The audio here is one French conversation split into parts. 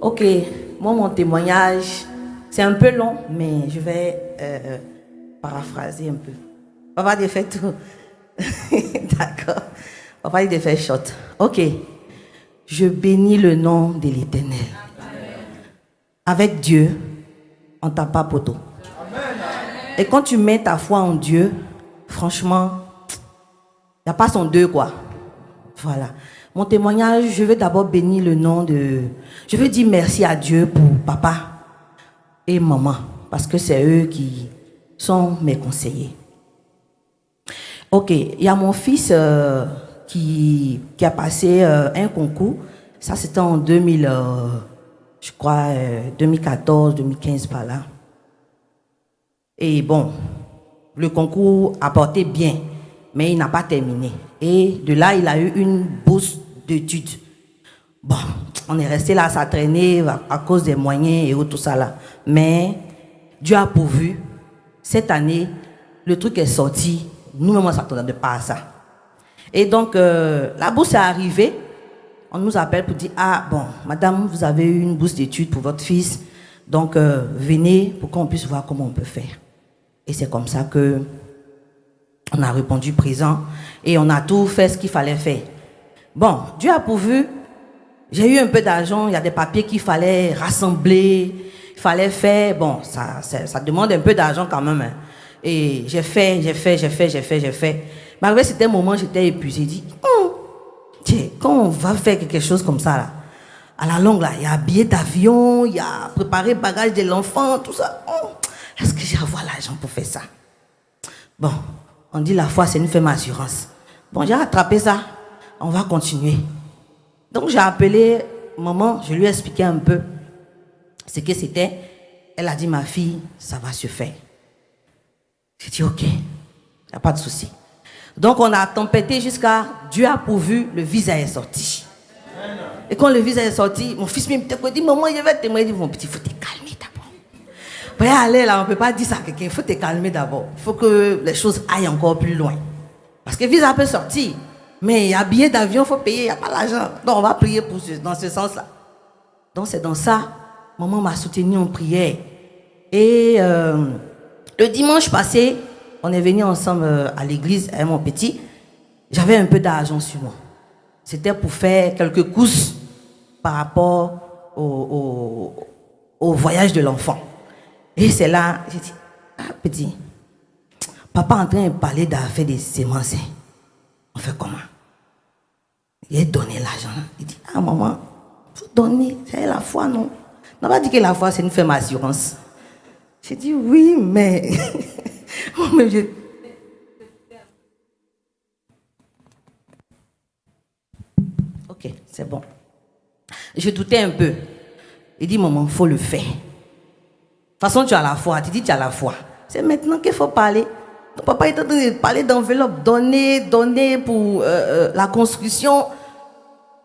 Ok, moi mon témoignage, c'est un peu long, mais je vais paraphraser un peu. Papa a fait tout. D'accord. Papa il a fait short. Ok. Je bénis le nom de l'Éternel. Avec Dieu, on t'a pas poteau. Et quand tu mets ta foi en Dieu, franchement, il n'y a pas son deux quoi. Voilà. Mon témoignage, je veux d'abord bénir le nom de... Je veux dire merci à Dieu pour papa et maman, parce que c'est eux qui sont mes conseillers. Ok, il y a mon fils qui a passé un concours. Ça, c'était en 2000, je crois, 2014, 2015 par là. Et bon, le concours a porté bien, mais il n'a pas terminé. Et de là, il a eu une bourse d'études. Bon, on est resté là à s'entraîner à cause des moyens et tout ça là. Mais Dieu a pourvu. Cette année, le truc est sorti. Nous-mêmes, on ne s'attendait pas à ça. Et donc, la bourse est arrivée. On nous appelle pour dire, ah bon, madame, vous avez eu une bourse d'études pour votre fils. Donc, venez pour qu'on puisse voir comment on peut faire. Et c'est comme ça que on a répondu présent. Et on a tout fait ce qu'il fallait faire. Bon, Dieu a pourvu. J'ai eu un peu d'argent, il y a des papiers qu'il fallait rassembler, il fallait faire. Bon, ça demande un peu d'argent quand même. Hein. Et j'ai fait. Malgré c'était un moment, j'étais épuisé. J'ai dit, tiens, quand on va faire quelque chose comme ça, là, à la longue, là, il y a billet d'avion, il y a préparé bagage de l'enfant, tout ça. Est-ce que j'ai avoir l'argent pour faire ça? Bon, on dit la foi, c'est une ferme assurance. Bon, j'ai rattrapé ça. On va continuer. Donc j'ai appelé maman, je lui ai expliqué un peu ce que c'était. Elle a dit, ma fille, ça va se faire. J'ai dit, ok, il n'y a pas de souci. Donc on a tempêté jusqu'à Dieu a pourvu, le visa est sorti. Et quand le visa est sorti, mon fils me dit, maman, je vais te témoigner. Il dit, mon petit, il faut te calmer d'abord. Pour y aller là, on ne peut pas dire ça à quelqu'un, il faut te calmer d'abord. Il faut que les choses aillent encore plus loin. Parce que le visa peut sortir. Mais il y a billet d'avion, il faut payer, il n'y a pas l'argent. Donc on va prier dans ce sens-là. Donc c'est dans ça, maman m'a soutenu en prière. Et le dimanche passé, on est venu ensemble à l'église avec mon petit. J'avais un peu d'argent sur moi. C'était pour faire quelques courses par rapport au voyage de l'enfant. Et c'est là, j'ai dit, ah petit, papa est en train de parler d'affaires des semences. On fait comment? Il a donné l'argent. Il dit, ah maman, il faut donner, c'est la foi, non? On n'a pas dit que la foi c'est une ferme assurance. J'ai dit oui, mais... Ok, c'est bon. Je doutais un peu. Il dit, maman, il faut le faire. De toute façon, tu as la foi. Tu dis, tu as la foi. C'est maintenant qu'il faut parler. Ton papa est en train de parler d'enveloppe. Donner pour la construction.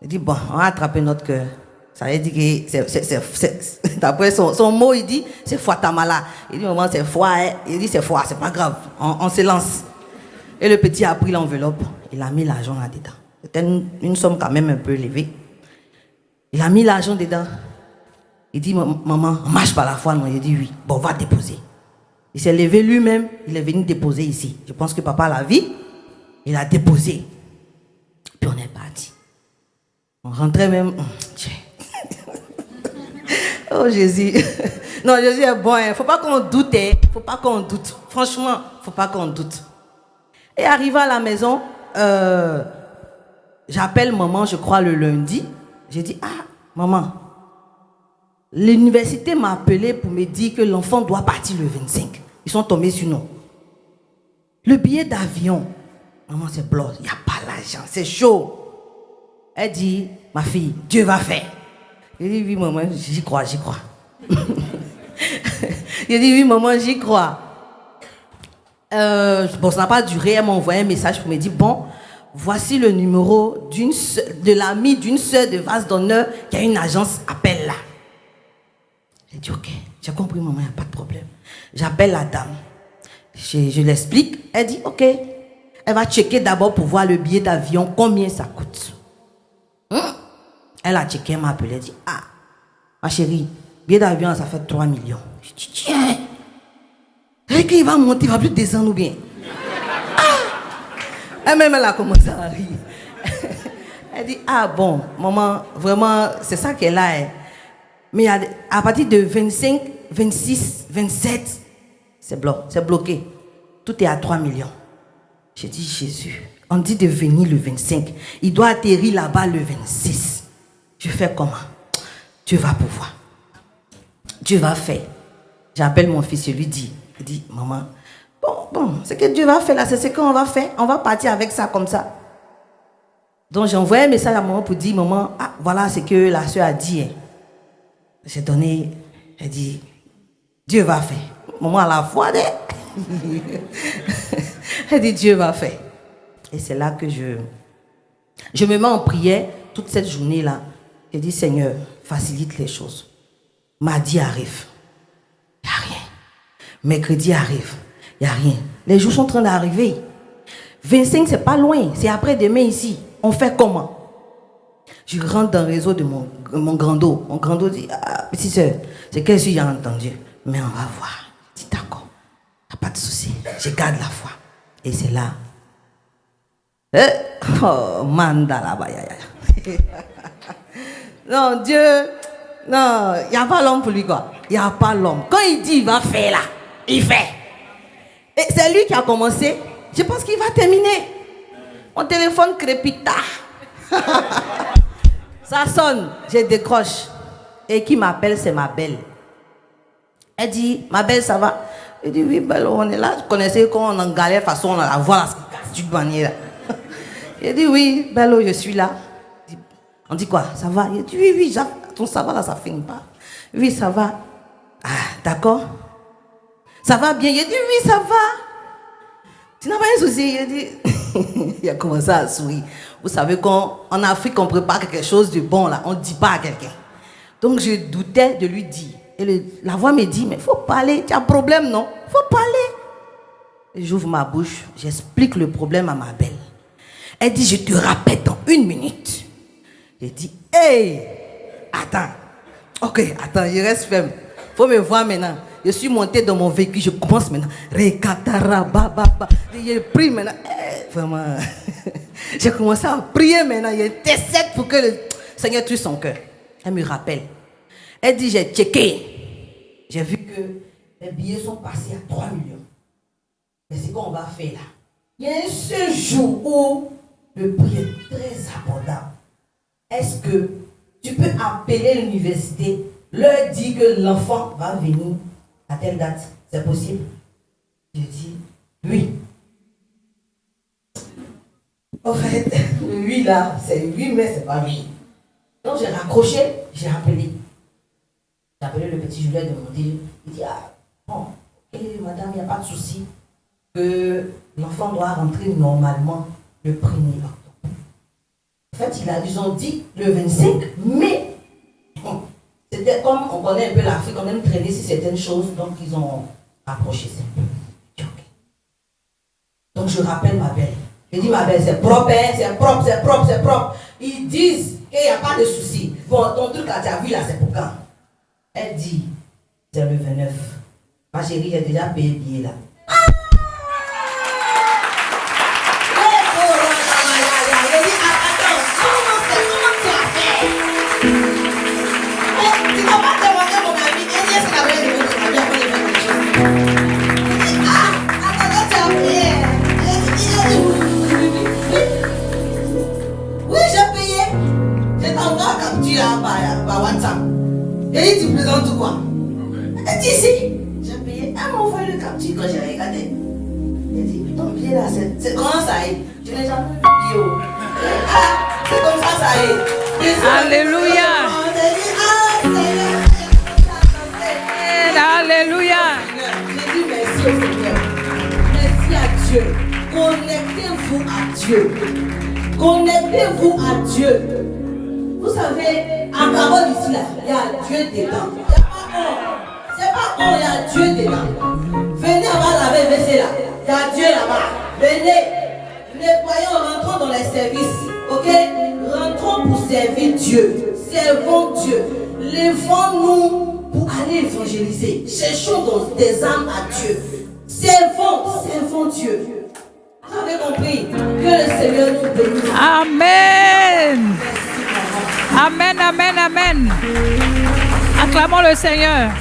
Il dit, bon, on va attraper notre cœur. Ça veut dire que d'après son mot, il dit, c'est foi tamala. Il dit, maman, c'est foi. Hein. Il dit, c'est foi, c'est pas grave. On se lance. Et le petit a pris l'enveloppe. Il a mis l'argent là-dedans. C'était une somme quand même un peu élevée. Il a mis l'argent dedans. Il dit, maman, on marche par la foi. Non, il dit, oui. Bon, on va déposer. Il s'est levé lui-même. Il est venu déposer ici. Je pense que papa l'a vu. Il a déposé. Puis on est parti. On rentrait même. Oh Jésus. Non, Jésus est bon. Il ne faut pas qu'on doute. Il ne faut pas qu'on doute. Franchement, il ne faut pas qu'on doute. Et arrivé à la maison, j'appelle maman, je crois, le lundi. J'ai dit, ah, maman, l'université m'a appelé pour me dire que l'enfant doit partir le 25. Ils sont tombés sur nous. Le billet d'avion, maman, c'est blanc, il n'y a pas l'argent, c'est chaud. Elle dit, ma fille, Dieu va faire. J'ai dit, oui, maman, j'y crois. J'ai dit, oui, maman, j'y crois. Bon, ça n'a pas duré, elle m'a envoyé un message pour me dire, bon, voici le numéro de l'amie d'une sœur de vase d'honneur qui a une agence, appelle là. J'ai dit, ok, j'ai compris, maman, il n'y a pas de problème. J'appelle la dame. Je l'explique. Elle dit, ok. Elle va checker d'abord pour voir le billet d'avion, combien ça coûte. Elle a checké, elle m'a appelé, elle dit, ah, ma chérie, billet d'avion, ça fait 3 millions. Je dis, tiens, et qu'il va monter, il va plus descendre ou bien. Ah! Elle-même, elle a commencé à rire. Elle dit, ah bon, maman, vraiment, c'est ça qu'elle a. Hein. Mais à partir de 25, 26, 27, c'est bloqué. Tout est à 3 millions. J'ai dit, Jésus, on dit de venir le 25. Il doit atterrir là-bas le 26. Je fais comment? Tu vas pouvoir. Dieu va faire. J'appelle mon fils, je lui dis, il dit, maman, bon, ce que Dieu va faire là, c'est ce qu'on va faire. On va partir avec ça comme ça. Donc j'ai envoyé un message à maman pour dire, maman, ah, voilà ce que la soeur a dit. Hein. J'ai donné, elle dit, Dieu va faire. Maman à la foi, elle dit, Dieu va faire. Et c'est là que je me mets en prière toute cette journée-là. Je dis, Seigneur, facilite les choses. Mardi arrive, il n'y a rien. Mercredi arrive, il n'y a rien. Les jours sont en train d'arriver. 25, c'est pas loin, c'est après-demain ici. On fait comment? Je rentre dans le réseau de mon grand-do. Mon grand-do dit, ah, petite soeur, c'est qu'est-ce que j'ai entendu? Mais on va voir. Je dis, d'accord, il n'y a pas de souci. Je garde la foi. Et c'est là. Oh, mandala, non, Dieu, non, il n'y a pas l'homme pour lui, quoi. Il n'y a pas l'homme. Quand il dit, il va faire là, il fait. Et c'est lui qui a commencé. Je pense qu'il va terminer. Mon téléphone crépita. Ça sonne, je décroche. Et qui m'appelle, c'est ma belle. Elle dit, ma belle, ça va? Je dis, oui, belle, on est là. Je connaissais quand on en galère, façon, on a la voix, du manière. Je dis, oui, belle, je suis là. On dit quoi? Ça va? Il dit, oui, ton ça va là, ça finit pas. Oui, ça va. Ah, d'accord. Ça va bien? Il dit, oui, ça va. Tu n'as pas un souci? Il dit, il a commencé à sourire. Vous savez qu'en Afrique, on prépare quelque chose de bon là, on ne dit pas à quelqu'un. Donc je doutais de lui dire. Et la voix me dit, mais il faut parler, tu as un problème, non? Il faut parler. J'ouvre ma bouche, j'explique le problème à ma belle. Elle dit, je te rappelle dans 1 minute. J'ai dit, hey, attends. Ok, attends, je reste ferme. Il faut me voir maintenant. Je suis monté dans mon véhicule, je commence maintenant. Je prie maintenant. Vraiment. J'ai commencé à prier maintenant. Je t'essaie pour que le Seigneur tue son cœur. Elle me rappelle. Elle dit, j'ai checké. J'ai vu que les billets sont passés à 3 millions. Mais c'est qu'on va faire là. Il y a un seul jour où le prix est très abordable. Est-ce que tu peux appeler l'université, leur dire que l'enfant va venir à telle date? C'est possible? Je dis oui. En fait, le oui là, c'est oui, mais c'est pas oui. Donc j'ai raccroché, j'ai appelé. J'ai appelé le petit Julien de monter. Il dit, ah, bon, ok, madame, il n'y a pas de souci. Que l'enfant doit rentrer normalement le 1er octobre. En fait, ils ont dit le 25, mais c'était comme on connaît un peu l'Afrique, on aime traîner sur certaines choses, donc ils ont rapproché ça. Okay. Donc je rappelle ma belle. Je dis, ma belle, c'est propre, hein, c'est propre, c'est propre, c'est propre. Ils disent qu'il n'y a pas de souci. Bon, ton truc là, tu as vu là, c'est pour quand? Elle dit, c'est le 29. Ma chérie, j'ai déjà payé le billet là. Par WhatsApp. Et tu présentes tout quoi? Elle dit si, j'ai payé. Elle m'a envoyé le capture quand j'ai regardé. Elle dit, ton billet là, c'est comment ça est? Je n'ai jamais vu le billet. Ah, c'est comme ça est. Alléluia. Alléluia. J'ai dit merci au Seigneur. Merci à Dieu. Connectez-vous à Dieu. Connectez-vous à Dieu. Vous savez, à Carole ici, là, il y a Dieu dedans. Il n'y a pas on. C'est pas on, il y a Dieu dedans. Venez avant laver le WC là. Il y a Dieu là-bas. Venez. Nettoyons, rentrons dans les services. Ok? Rentrons pour servir Dieu. servons Dieu. Lèvons-nous pour aller évangéliser. Cherchons donc des âmes à Dieu. Servons Dieu. Vous avez compris? Que le Seigneur nous bénisse. Amen. Amen, amen, amen. Acclamons le Seigneur.